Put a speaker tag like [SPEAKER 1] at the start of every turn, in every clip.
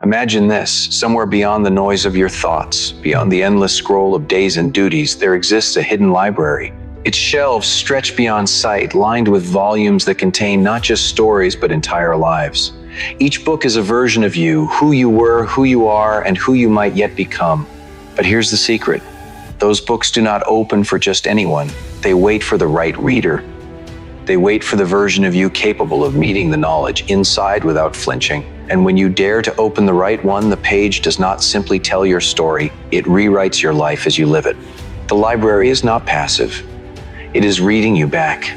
[SPEAKER 1] Imagine this, somewhere beyond the noise of your thoughts, beyond the endless scroll of days and duties, there exists a hidden library. Its shelves stretch beyond sight, lined with volumes that contain not just stories, but entire lives. Each book is a version of you, who you were, who you are, and who you might yet become. But here's the secret. Those books do not open for just anyone. They wait for the right reader. They wait for the version of you capable of meeting the knowledge inside without flinching. And when you dare to open the right one, the page does not simply tell your story, it rewrites your life as you live it. The library is not passive. It is reading you back.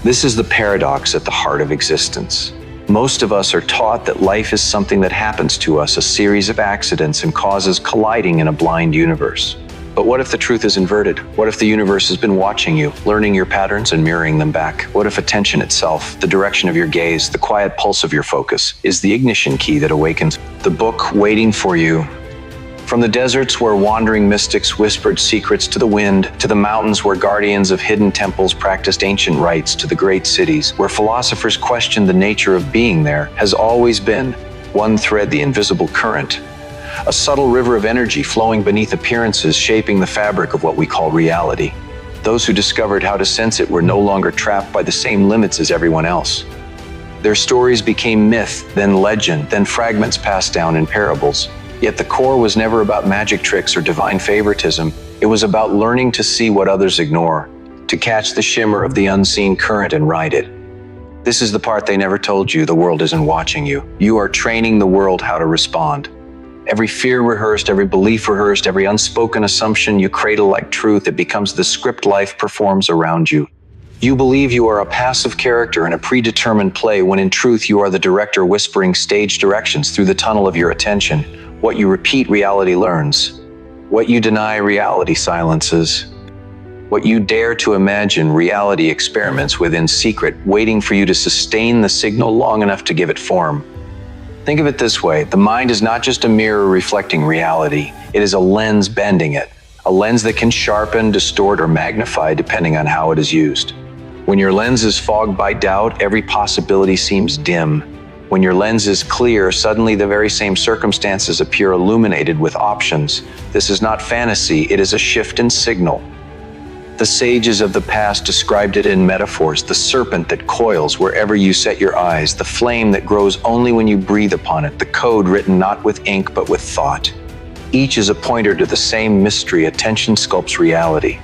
[SPEAKER 1] This is the paradox at the heart of existence. Most of us are taught that life is something that happens to us, a series of accidents and causes colliding in a blind universe. But what if the truth is inverted? What if the universe has been watching you, learning your patterns and mirroring them back? What if attention itself, the direction of your gaze, the quiet pulse of your focus, is the ignition key that awakens the book waiting for you? From the deserts where wandering mystics whispered secrets to the wind, to the mountains where guardians of hidden temples practiced ancient rites, to the great cities where philosophers questioned the nature of being, there has always been one thread, the invisible current. A subtle river of energy flowing beneath appearances, shaping the fabric of what we call reality. Those who discovered how to sense it were no longer trapped by the same limits as everyone else. Their stories became myth, then legend, then fragments passed down in parables. Yet the core was never about magic tricks or divine favoritism. It was about learning to see what others ignore, to catch the shimmer of the unseen current and ride it. This is the part they never told you: the world isn't watching you. You are training the world how to respond. Every fear rehearsed, every belief rehearsed, every unspoken assumption you cradle like truth, it becomes the script life performs around you. You believe you are a passive character in a predetermined play, when in truth you are the director whispering stage directions through the tunnel of your attention. What you repeat, reality learns. What you deny, reality silences. What you dare to imagine, reality experiments with in secret, waiting for you to sustain the signal long enough to give it form. Think of it this way: the mind is not just a mirror reflecting reality, it is a lens bending it. A lens that can sharpen, distort, or magnify depending on how it is used. When your lens is fogged by doubt, every possibility seems dim. When your lens is clear, suddenly the very same circumstances appear illuminated with options. This is not fantasy, it is a shift in signal. The sages of the past described it in metaphors: the serpent that coils wherever you set your eyes, the flame that grows only when you breathe upon it, the code written not with ink but with thought. Each is a pointer to the same mystery: attention sculpts reality.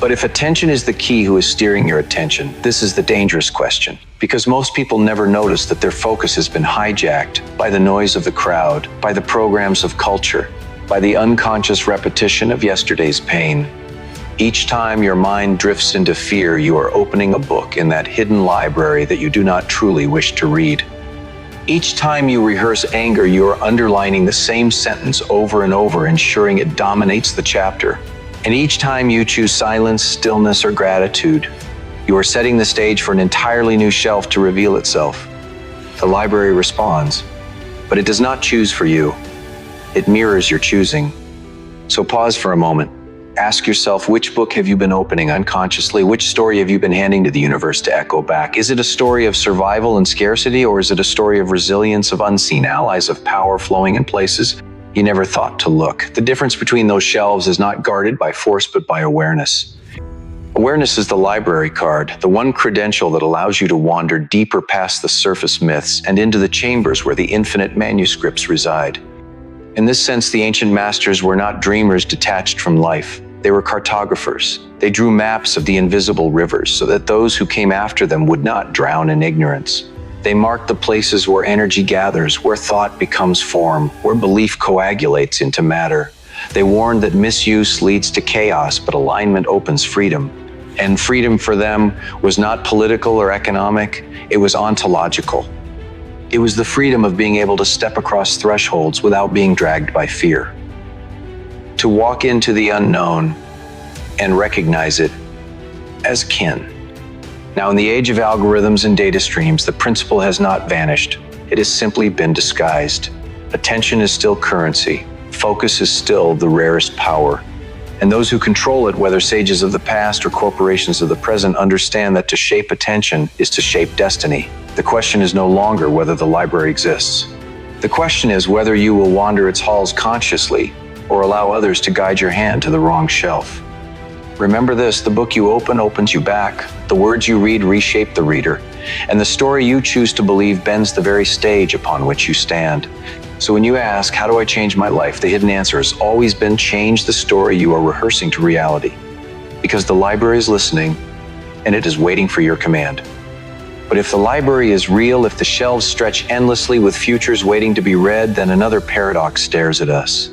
[SPEAKER 1] But if attention is the key, who is steering your attention? This is the dangerous question, because most people never notice that their focus has been hijacked by the noise of the crowd, by the programs of culture, by the unconscious repetition of yesterday's pain. Each time your mind drifts into fear, you are opening a book in that hidden library that you do not truly wish to read. Each time you rehearse anger, you are underlining the same sentence over and over, ensuring it dominates the chapter. And each time you choose silence, stillness, or gratitude, you are setting the stage for an entirely new shelf to reveal itself. The library responds, but it does not choose for you. It mirrors your choosing. So pause for a moment. Ask yourself, which book have you been opening unconsciously? Which story have you been handing to the universe to echo back? Is it a story of survival and scarcity, or is it a story of resilience, of unseen allies, of power flowing in places you never thought to look? The difference between those shelves is not guarded by force, but by awareness. Awareness is the library card, the one credential that allows you to wander deeper past the surface myths and into the chambers where the infinite manuscripts reside. In this sense, the ancient masters were not dreamers detached from life. They were cartographers. They drew maps of the invisible rivers so that those who came after them would not drown in ignorance. They marked the places where energy gathers, where thought becomes form, where belief coagulates into matter. They warned that misuse leads to chaos, but alignment opens freedom. And freedom for them was not political or economic, it was ontological. It was the freedom of being able to step across thresholds without being dragged by fear. To walk into the unknown and recognize it as kin. Now, in the age of algorithms and data streams, the principle has not vanished. It has simply been disguised. Attention is still currency. Focus is still the rarest power. And those who control it, whether sages of the past or corporations of the present, understand that to shape attention is to shape destiny. The question is no longer whether the library exists. The question is whether you will wander its halls consciously or allow others to guide your hand to the wrong shelf. Remember this, the book you open opens you back, the words you read reshape the reader, and the story you choose to believe bends the very stage upon which you stand. So when you ask, how do I change my life? The hidden answer has always been change the story you are rehearsing to reality. Because the library is listening, and it is waiting for your command. But if the library is real, if the shelves stretch endlessly with futures waiting to be read, then another paradox stares at us.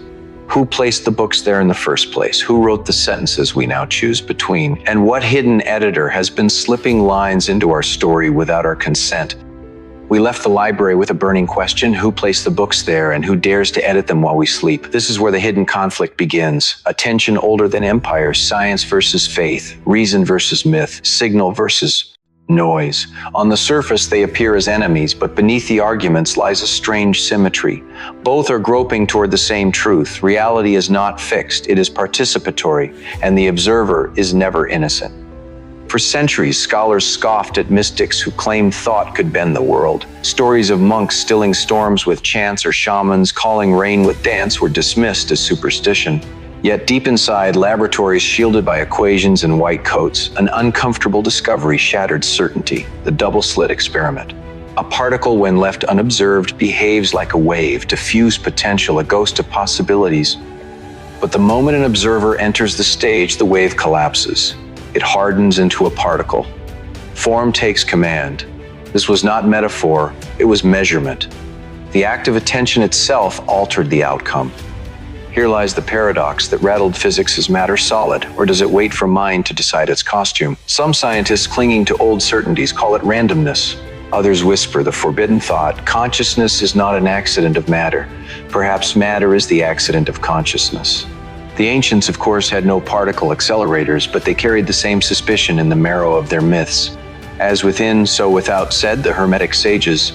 [SPEAKER 1] Who placed the books there in the first place? Who wrote the sentences we now choose between? And what hidden editor has been slipping lines into our story without our consent? We left the library with a burning question: who placed the books there and who dares to edit them while we sleep? This is where the hidden conflict begins. A tension older than empires, science versus faith, reason versus myth, signal versus noise. On the surface, they appear as enemies, but beneath the arguments lies a strange symmetry. Both are groping toward the same truth. Reality is not fixed, it is participatory, and the observer is never innocent. For centuries, scholars scoffed at mystics who claimed thought could bend the world. Stories of monks stilling storms with chants or shamans calling rain with dance were dismissed as superstition. Yet deep inside, laboratories shielded by equations and white coats, an uncomfortable discovery shattered certainty: the double-slit experiment. A particle, when left unobserved, behaves like a wave, diffuse potential, a ghost of possibilities. But the moment an observer enters the stage, the wave collapses. It hardens into a particle. Form takes command. This was not metaphor, it was measurement. The act of attention itself altered the outcome. Here lies the paradox: that rattled physics. Is matter solid, or does it wait for mind to decide its costume? Some scientists clinging to old certainties call it randomness. Others whisper the forbidden thought: consciousness is not an accident of matter. Perhaps matter is the accident of consciousness. The ancients, of course, had no particle accelerators, but they carried the same suspicion in the marrow of their myths. As within, so without, said the Hermetic sages.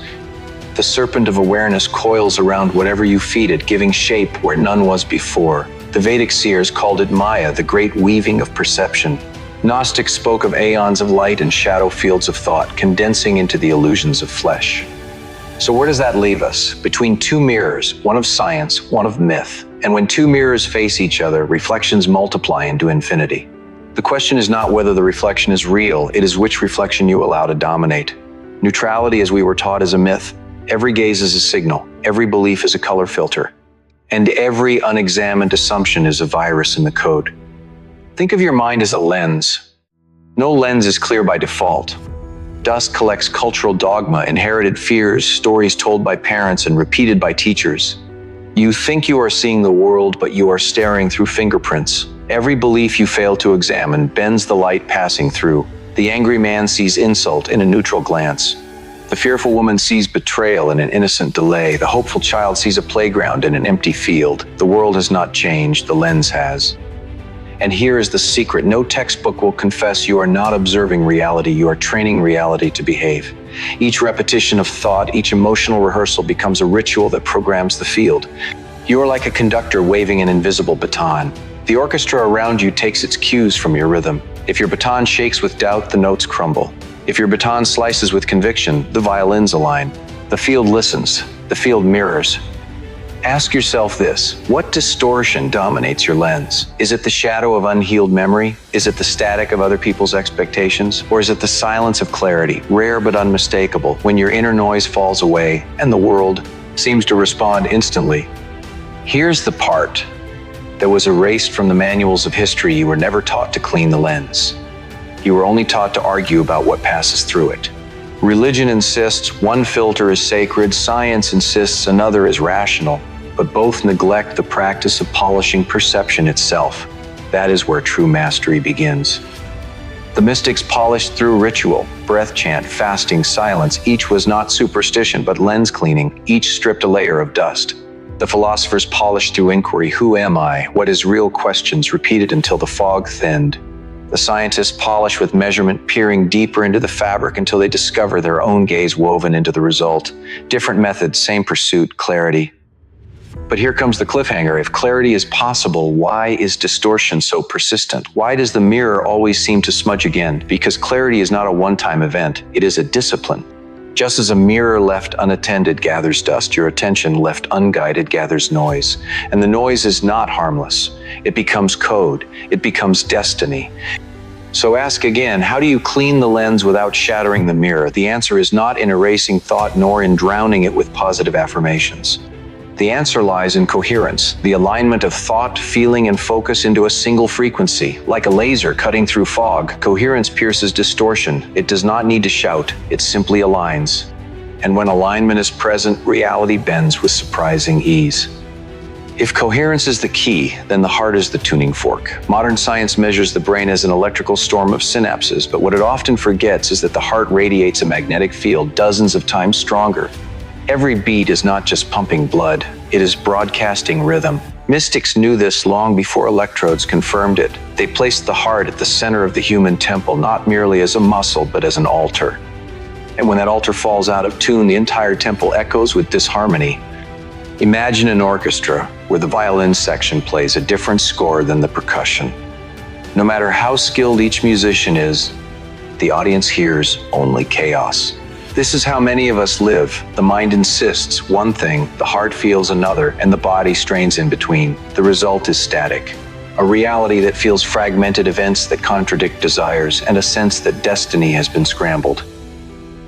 [SPEAKER 1] The serpent of awareness coils around whatever you feed it, giving shape where none was before. The Vedic seers called it Maya, the great weaving of perception. Gnostics spoke of aeons of light and shadow fields of thought, condensing into the illusions of flesh. So where does that leave us? Between two mirrors, one of science, one of myth. And when two mirrors face each other, reflections multiply into infinity. The question is not whether the reflection is real, it is which reflection you allow to dominate. Neutrality, as we were taught, is a myth. Every gaze is a signal, every belief is a color filter, and every unexamined assumption is a virus in the code. Think of your mind as a lens. No lens is clear by default. Dust collects cultural dogma, inherited fears, stories told by parents and repeated by teachers. You think you are seeing the world, but you are staring through fingerprints. Every belief you fail to examine bends the light passing through. The angry man sees insult in a neutral glance. The fearful woman sees betrayal in an innocent delay. The hopeful child sees a playground in an empty field. The world has not changed, the lens has. And here is the secret: no textbook will confess you are not observing reality, you are training reality to behave. Each repetition of thought, each emotional rehearsal becomes a ritual that programs the field. You are like a conductor waving an invisible baton. The orchestra around you takes its cues from your rhythm. If your baton shakes with doubt, the notes crumble. If your baton slices with conviction, the violins align. The field listens, the field mirrors. Ask yourself this: what distortion dominates your lens? Is it the shadow of unhealed memory? Is it the static of other people's expectations? Or is it the silence of clarity, rare but unmistakable, when your inner noise falls away and the world seems to respond instantly? Here's the part that was erased from the manuals of history: you were never taught to clean the lens. You were only taught to argue about what passes through it. Religion insists one filter is sacred, science insists another is rational, but both neglect the practice of polishing perception itself. That is where true mastery begins. The mystics polished through ritual, breath chant, fasting, silence. Each was not superstition, but lens cleaning. Each stripped a layer of dust. The philosophers polished through inquiry: who am I? What is real? Questions repeated until the fog thinned. The scientists polish with measurement, peering deeper into the fabric until they discover their own gaze woven into the result. Different methods, same pursuit: clarity. But here comes the cliffhanger. If clarity is possible, why is distortion so persistent? Why does the mirror always seem to smudge again? Because clarity is not a one-time event, it is a discipline. Just as a mirror left unattended gathers dust, your attention left unguided gathers noise. And the noise is not harmless. It becomes code. It becomes destiny. So ask again, how do you clean the lens without shattering the mirror? The answer is not in erasing thought nor in drowning it with positive affirmations. The answer lies in coherence, the alignment of thought, feeling, and focus into a single frequency. Like a laser cutting through fog, coherence pierces distortion. It does not need to shout, it simply aligns. And when alignment is present, reality bends with surprising ease. If coherence is the key, then the heart is the tuning fork. Modern science measures the brain as an electrical storm of synapses, but what it often forgets is that the heart radiates a magnetic field dozens of times stronger. Every beat is not just pumping blood, it is broadcasting rhythm. Mystics knew this long before electrodes confirmed it. They placed the heart at the center of the human temple, not merely as a muscle, but as an altar. And when that altar falls out of tune, the entire temple echoes with disharmony. Imagine an orchestra where the violin section plays a different score than the percussion. No matter how skilled each musician is, the audience hears only chaos. This is how many of us live. The mind insists one thing, the heart feels another, and the body strains in between. The result is static. A reality that feels fragmented, events that contradict desires, and a sense that destiny has been scrambled.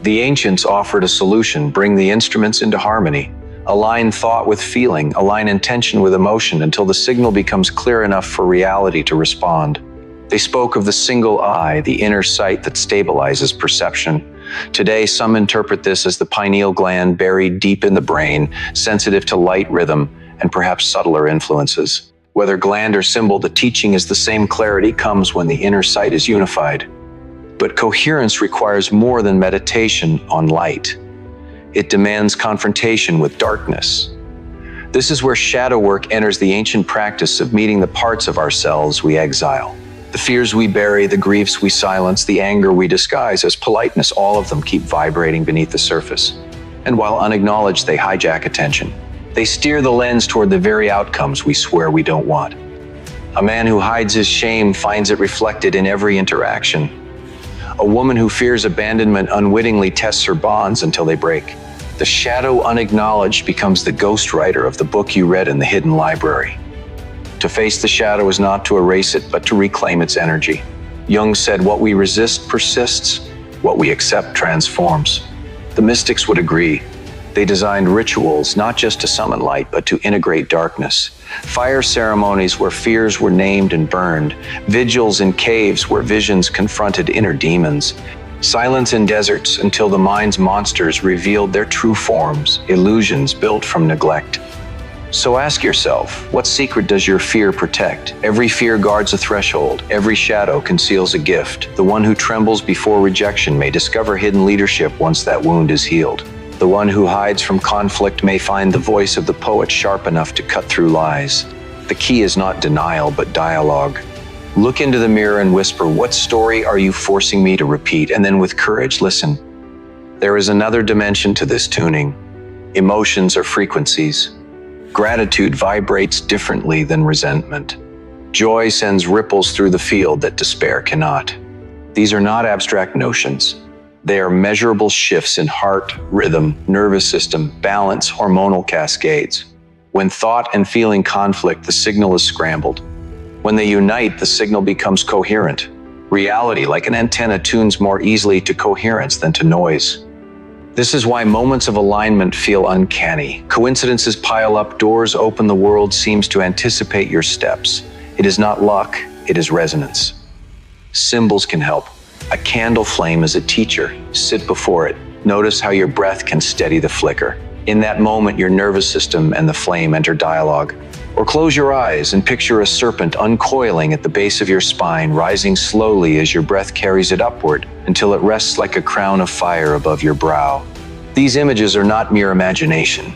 [SPEAKER 1] The ancients offered a solution: bring the instruments into harmony. Align thought with feeling, align intention with emotion until the signal becomes clear enough for reality to respond. They spoke of the single eye, the inner sight that stabilizes perception. Today, some interpret this as the pineal gland buried deep in the brain, sensitive to light, rhythm, and perhaps subtler influences. Whether gland or symbol, the teaching is the same: clarity comes when the inner sight is unified. But coherence requires more than meditation on light. It demands confrontation with darkness. This is where shadow work enters the ancient practice of meeting the parts of ourselves we exile. The fears we bury, the griefs we silence, the anger we disguise as politeness, all of them keep vibrating beneath the surface. And while unacknowledged, they hijack attention. They steer the lens toward the very outcomes we swear we don't want. A man who hides his shame finds it reflected in every interaction. A woman who fears abandonment unwittingly tests her bonds until they break. The shadow unacknowledged becomes the ghostwriter of the book you read in the hidden library. To face the shadow is not to erase it, but to reclaim its energy. Jung said, what we resist persists, what we accept transforms. The mystics would agree. They designed rituals not just to summon light, but to integrate darkness. Fire ceremonies where fears were named and burned. Vigils in caves where visions confronted inner demons. Silence in deserts until the mind's monsters revealed their true forms, illusions built from neglect. So ask yourself, what secret does your fear protect? Every fear guards a threshold. Every shadow conceals a gift. The one who trembles before rejection may discover hidden leadership once that wound is healed. The one who hides from conflict may find the voice of the poet sharp enough to cut through lies. The key is not denial, but dialogue. Look into the mirror and whisper, what story are you forcing me to repeat? And then with courage, listen. There is another dimension to this tuning. Emotions are frequencies. Gratitude vibrates differently than resentment. Joy sends ripples through the field that despair cannot. These are not abstract notions. They are measurable shifts in heart, rhythm, nervous system, balance, hormonal cascades. When thought and feeling conflict, the signal is scrambled. When they unite, the signal becomes coherent. Reality, like an antenna, tunes more easily to coherence than to noise. This is why moments of alignment feel uncanny. Coincidences pile up, doors open, the world seems to anticipate your steps. It is not luck, it is resonance. Symbols can help. A candle flame is a teacher. Sit before it. Notice how your breath can steady the flicker. In that moment, your nervous system and the flame enter dialogue. Or close your eyes and picture a serpent uncoiling at the base of your spine, rising slowly as your breath carries it upward until it rests like a crown of fire above your brow. These images are not mere imagination.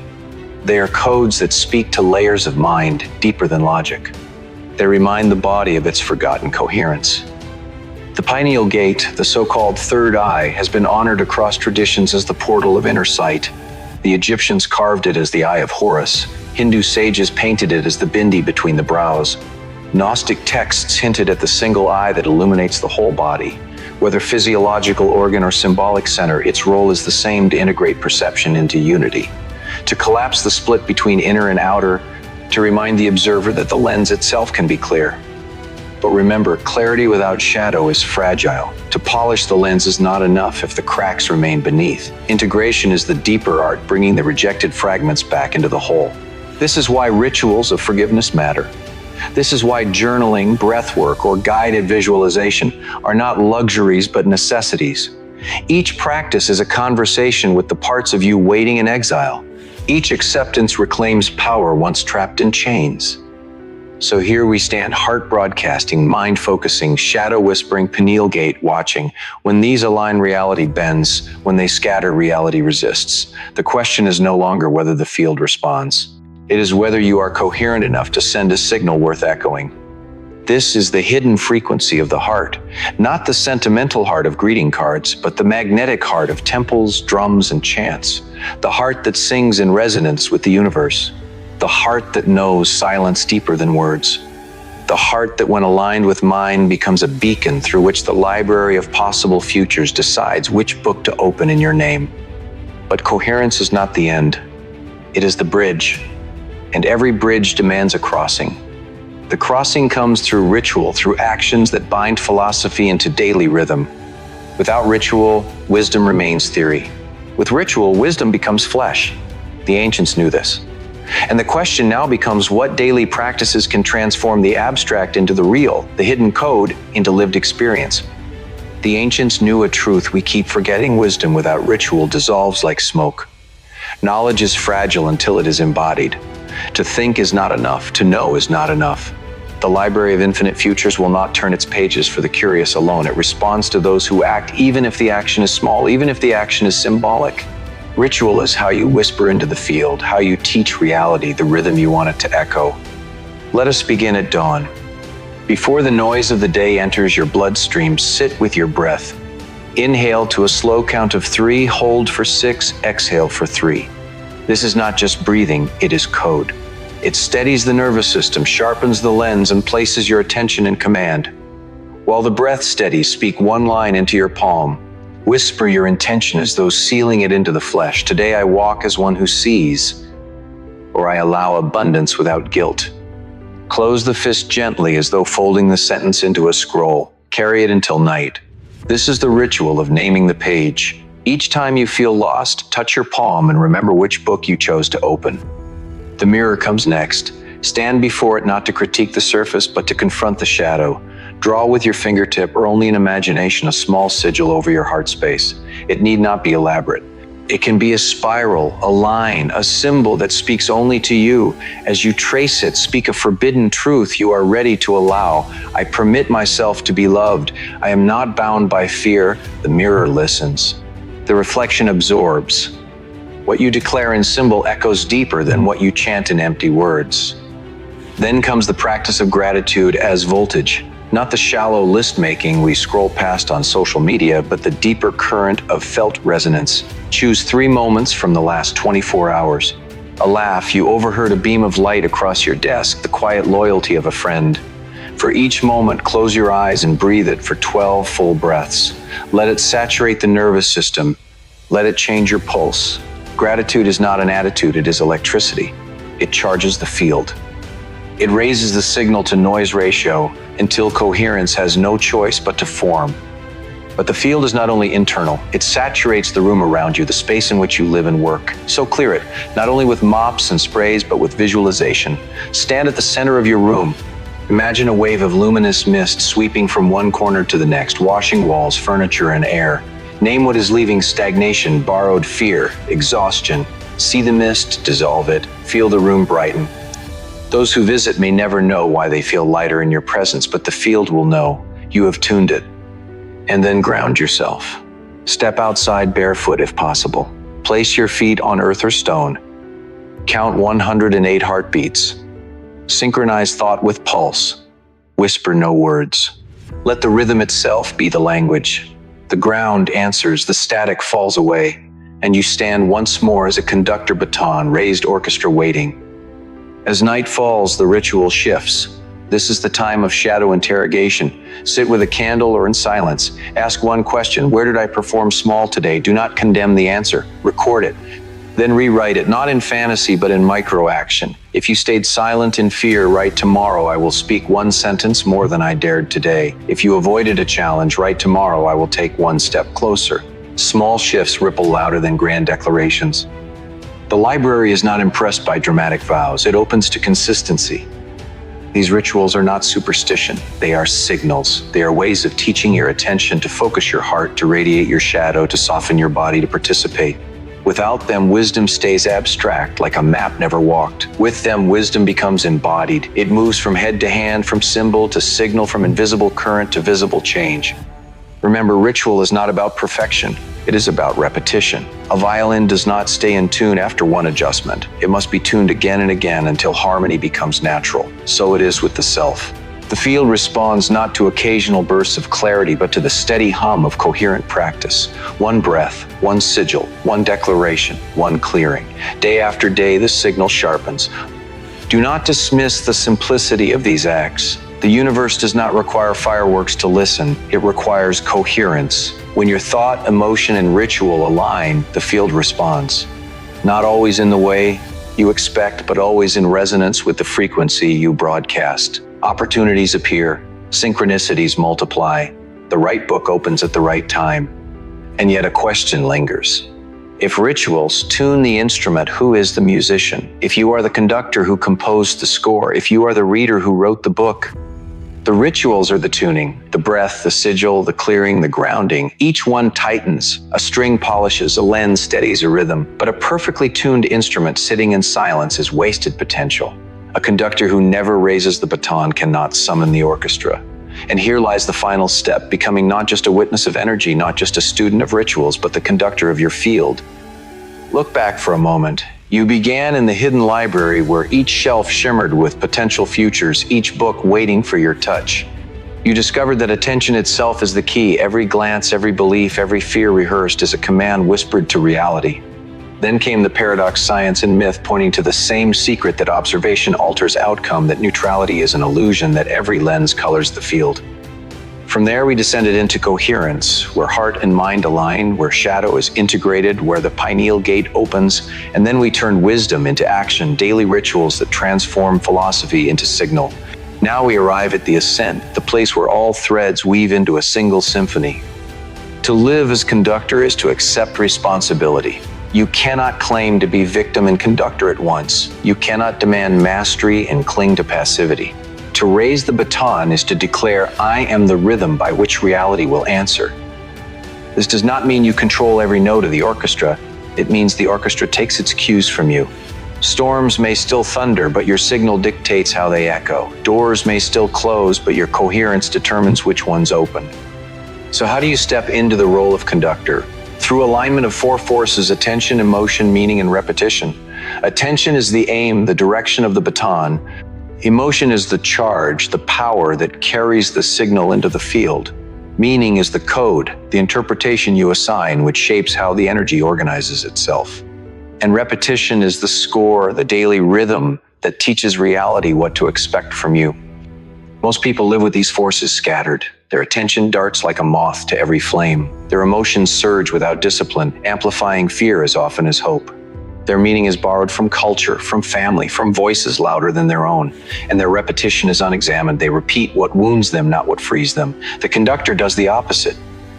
[SPEAKER 1] They are codes that speak to layers of mind deeper than logic. They remind the body of its forgotten coherence. The pineal gate, the so-called third eye, has been honored across traditions as the portal of inner sight. The Egyptians carved it as the eye of Horus. Hindu sages painted it as the bindi between the brows. Gnostic texts hinted at the single eye that illuminates the whole body. Whether physiological organ or symbolic center, its role is the same: to integrate perception into unity, to collapse the split between inner and outer, to remind the observer that the lens itself can be clear. But remember, clarity without shadow is fragile. To polish the lens is not enough if the cracks remain beneath. Integration is the deeper art, bringing the rejected fragments back into the whole. This is why rituals of forgiveness matter. This is why journaling, breathwork, or guided visualization are not luxuries but necessities. Each practice is a conversation with the parts of you waiting in exile. Each acceptance reclaims power once trapped in chains. So here we stand, heart broadcasting, mind focusing, shadow whispering, pineal gate watching. When these align, reality bends. When they scatter, reality resists. The question is no longer whether the field responds. It is whether you are coherent enough to send a signal worth echoing. This is the hidden frequency of the heart, not the sentimental heart of greeting cards, but the magnetic heart of temples, drums, and chants. The heart that sings in resonance with the universe. The heart that knows silence deeper than words. The heart that, when aligned with mine, becomes a beacon through which the library of possible futures decides which book to open in your name. But coherence is not the end. It is the bridge. And every bridge demands a crossing. The crossing comes through ritual, through actions that bind philosophy into daily rhythm. Without ritual, wisdom remains theory. With ritual, wisdom becomes flesh. The ancients knew this. And the question now becomes, what daily practices can transform the abstract into the real, the hidden code into lived experience? The ancients knew a truth we keep forgetting: wisdom without ritual dissolves like smoke. Knowledge is fragile until it is embodied. To think is not enough. To know is not enough. The library of infinite futures will not turn its pages for the curious alone. It responds to those who act, even if the action is small, even if the action is symbolic. Ritual is how you whisper into the field, how you teach reality the rhythm you want it to echo. Let us begin at dawn. Before the noise of the day enters your bloodstream, sit with your breath. Inhale to a slow count of 3, hold for 6, exhale for 3. This is not just breathing, it is code. It steadies the nervous system, sharpens the lens, and places your attention in command. While the breath steadies, speak one line into your palm. Whisper your intention as though sealing it into the flesh. Today I walk as one who sees, or I allow abundance without guilt. Close the fist gently as though folding the sentence into a scroll. Carry it until night. This is the ritual of naming the page. Each time you feel lost, touch your palm and remember which book you chose to open. The mirror comes next. Stand before it not to critique the surface, but to confront the shadow. Draw with your fingertip or only in imagination a small sigil over your heart space. It need not be elaborate. It can be a spiral, a line, a symbol that speaks only to you. As you trace it, speak a forbidden truth you are ready to allow. I permit myself to be loved. I am not bound by fear. The mirror listens. The reflection absorbs. What you declare in symbol echoes deeper than what you chant in empty words. Then comes the practice of gratitude as voltage. Not the shallow list-making we scroll past on social media, but the deeper current of felt resonance. Choose 3 moments from the last 24 hours. A laugh, you overheard a beam of light across your desk, the quiet loyalty of a friend. For each moment, close your eyes and breathe it for 12 full breaths. Let it saturate the nervous system. Let it change your pulse. Gratitude is not an attitude, it is electricity. It charges the field. It raises the signal to noise ratio until coherence has no choice but to form. But the field is not only internal, it saturates the room around you, the space in which you live and work. So clear it, not only with mops and sprays, but with visualization. Stand at the center of your room. Imagine a wave of luminous mist sweeping from one corner to the next, washing walls, furniture, and air. Name what is leaving: stagnation, borrowed fear, exhaustion. See the mist, dissolve it, feel the room brighten. Those who visit may never know why they feel lighter in your presence, but the field will know. You have tuned it. And then ground yourself. Step outside barefoot if possible. Place your feet on earth or stone. Count 108 heartbeats. Synchronize thought with pulse. Whisper no words. Let the rhythm itself be the language. The ground answers, the static falls away, and you stand once more as a conductor baton, raised orchestra waiting. As night falls, the ritual shifts. This is the time of shadow interrogation. Sit with a candle or in silence. Ask one question: where did I perform small today? Do not condemn the answer. Record it. Then rewrite it, not in fantasy, but in micro-action. If you stayed silent in fear, write tomorrow, I will speak one sentence more than I dared today. If you avoided a challenge, write tomorrow, I will take one step closer. Small shifts ripple louder than grand declarations. The library is not impressed by dramatic vows. It opens to consistency. These rituals are not superstition. They are signals. They are ways of teaching your attention to focus your heart, to radiate your shadow, to soften your body, to participate. Without them, wisdom stays abstract, like a map never walked. With them, wisdom becomes embodied. It moves from head to hand, from symbol to signal, from invisible current to visible change. Remember, ritual is not about perfection. It is about repetition. A violin does not stay in tune after one adjustment. It must be tuned again and again until harmony becomes natural. So it is with the self. The field responds not to occasional bursts of clarity, but to the steady hum of coherent practice. One breath, one sigil, one declaration, one clearing. Day after day, the signal sharpens. Do not dismiss the simplicity of these acts. The universe does not require fireworks to listen. It requires coherence. When your thought, emotion, and ritual align, the field responds. Not always in the way you expect, but always in resonance with the frequency you broadcast. Opportunities appear, synchronicities multiply, the right book opens at the right time, and yet a question lingers. If rituals tune the instrument, who is the musician? If you are the conductor who composed the score, if you are the reader who wrote the book, the rituals are the tuning, the breath, the sigil, the clearing, the grounding. Each one tightens, a string polishes, a lens steadies a rhythm, but a perfectly tuned instrument sitting in silence is wasted potential. A conductor who never raises the baton cannot summon the orchestra. And here lies the final step, becoming not just a witness of energy, not just a student of rituals, but the conductor of your field. Look back for a moment. You began in the hidden library where each shelf shimmered with potential futures, each book waiting for your touch. You discovered that attention itself is the key. Every glance, every belief, every fear rehearsed is a command whispered to reality. Then came the paradox, science and myth, pointing to the same secret, that observation alters outcome, that neutrality is an illusion, that every lens colors the field. From there, we descended into coherence, where heart and mind align, where shadow is integrated, where the pineal gate opens, and then we turned wisdom into action, daily rituals that transform philosophy into signal. Now we arrive at the ascent, the place where all threads weave into a single symphony. To live as conductor is to accept responsibility. You cannot claim to be victim and conductor at once. You cannot demand mastery and cling to passivity. To raise the baton is to declare, I am the rhythm by which reality will answer. This does not mean you control every note of the orchestra. It means the orchestra takes its cues from you. Storms may still thunder, but your signal dictates how they echo. Doors may still close, but your coherence determines which ones open. So how do you step into the role of conductor? Through alignment of four forces: attention, emotion, meaning, and repetition. Attention is the aim, the direction of the baton. Emotion is the charge, the power that carries the signal into the field. Meaning is the code, the interpretation you assign, which shapes how the energy organizes itself. And repetition is the score, the daily rhythm that teaches reality what to expect from you. Most people live with these forces scattered. Their attention darts like a moth to every flame. Their emotions surge without discipline, amplifying fear as often as hope. Their meaning is borrowed from culture, from family, from voices louder than their own. And their repetition is unexamined. They repeat what wounds them, not what frees them. The conductor does the opposite.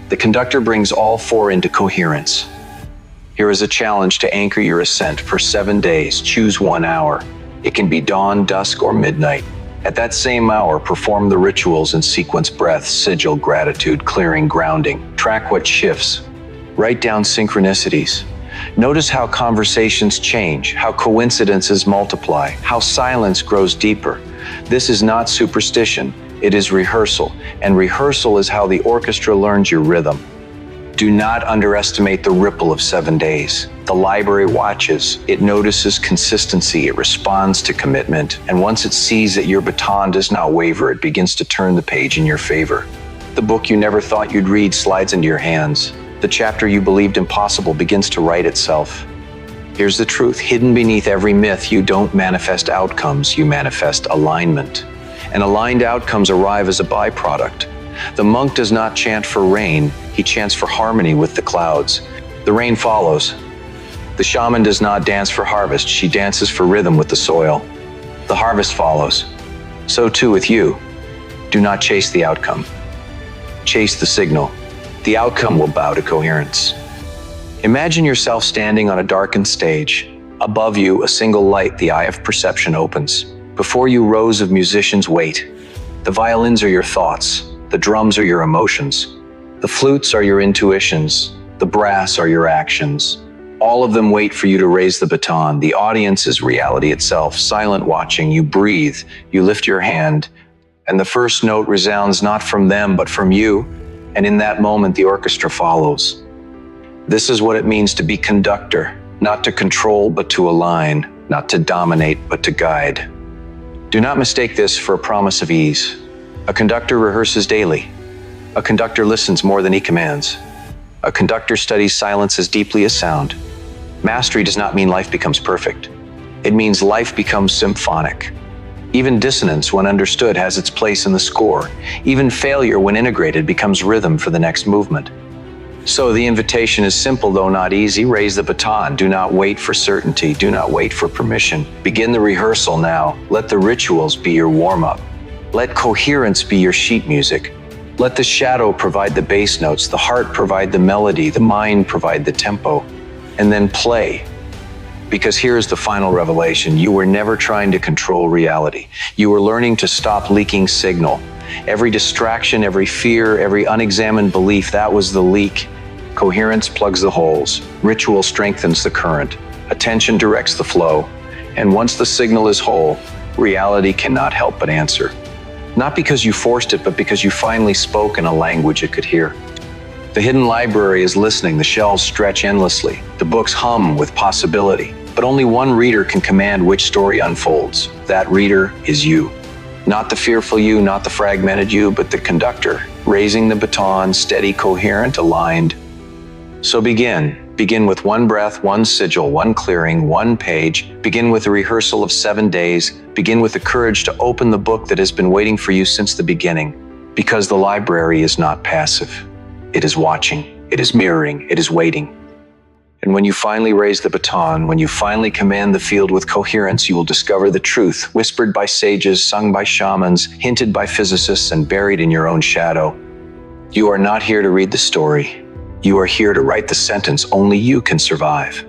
[SPEAKER 1] The conductor brings all four into coherence. Here is a challenge to anchor your ascent for 7 days. Choose 1 hour. It can be dawn, dusk, or midnight. At that same hour, perform the rituals in sequence: breath, sigil, gratitude, clearing, grounding. Track what shifts. Write down synchronicities. Notice how conversations change, how coincidences multiply, how silence grows deeper. This is not superstition, it is rehearsal, and rehearsal is how the orchestra learns your rhythm. Do not underestimate the ripple of 7 days. The library watches, it notices consistency, it responds to commitment, and once it sees that your baton does not waver, it begins to turn the page in your favor. The book you never thought you'd read slides into your hands. The chapter you believed impossible begins to write itself. Here's the truth: hidden beneath every myth, you don't manifest outcomes, you manifest alignment. and aligned outcomes arrive as a byproduct. The monk does not chant for rain, he chants for harmony with the clouds. The rain follows. The shaman does not dance for harvest, she dances for rhythm with the soil. The harvest follows. So too with you. Do not chase the outcome. Chase the signal. The outcome will bow to coherence. Imagine yourself standing on a darkened stage. Above you, a single light, the eye of perception, opens. Before you, rows of musicians wait. The violins are your thoughts. The drums are your emotions. The flutes are your intuitions. The brass are your actions. All of them wait for you to raise the baton. The audience is reality itself, silent watching. You breathe, you lift your hand, and the first note resounds not from them, but from you. And in that moment, the orchestra follows. This is what it means to be conductor, not to control, but to align, not to dominate, but to guide. Do not mistake this for a promise of ease. A conductor rehearses daily. A conductor listens more than he commands. A conductor studies silence as deeply as sound. Mastery does not mean life becomes perfect. It means life becomes symphonic. Even dissonance, when understood, has its place in the score. Even failure, when integrated, becomes rhythm for the next movement. So the invitation is simple, though not easy. Raise the baton. Do not wait for certainty. Do not wait for permission. Begin the rehearsal now. Let the rituals be your warm-up. Let coherence be your sheet music. Let the shadow provide the bass notes, the heart provide the melody, the mind provide the tempo, and then play. Because here's the final revelation. You were never trying to control reality. You were learning to stop leaking signal. Every distraction, every fear, every unexamined belief, that was the leak. Coherence plugs the holes. Ritual strengthens the current. Attention directs the flow. And once the signal is whole, reality cannot help but answer. Not because you forced it, but because you finally spoke in a language it could hear. The hidden library is listening. The shelves stretch endlessly. The books hum with possibility. But only one reader can command which story unfolds. That reader is you. Not the fearful you, not the fragmented you, but the conductor, raising the baton, steady, coherent, aligned. So begin. Begin with one breath, one sigil, one clearing, one page. Begin with a rehearsal of 7 days. Begin with the courage to open the book that has been waiting for you since the beginning. Because the library is not passive. It is watching, it is mirroring, it is waiting. And when you finally raise the baton, when you finally command the field with coherence, you will discover the truth, whispered by sages, sung by shamans, hinted by physicists, and buried in your own shadow. You are not here to read the story. You are here to write the sentence only you can survive.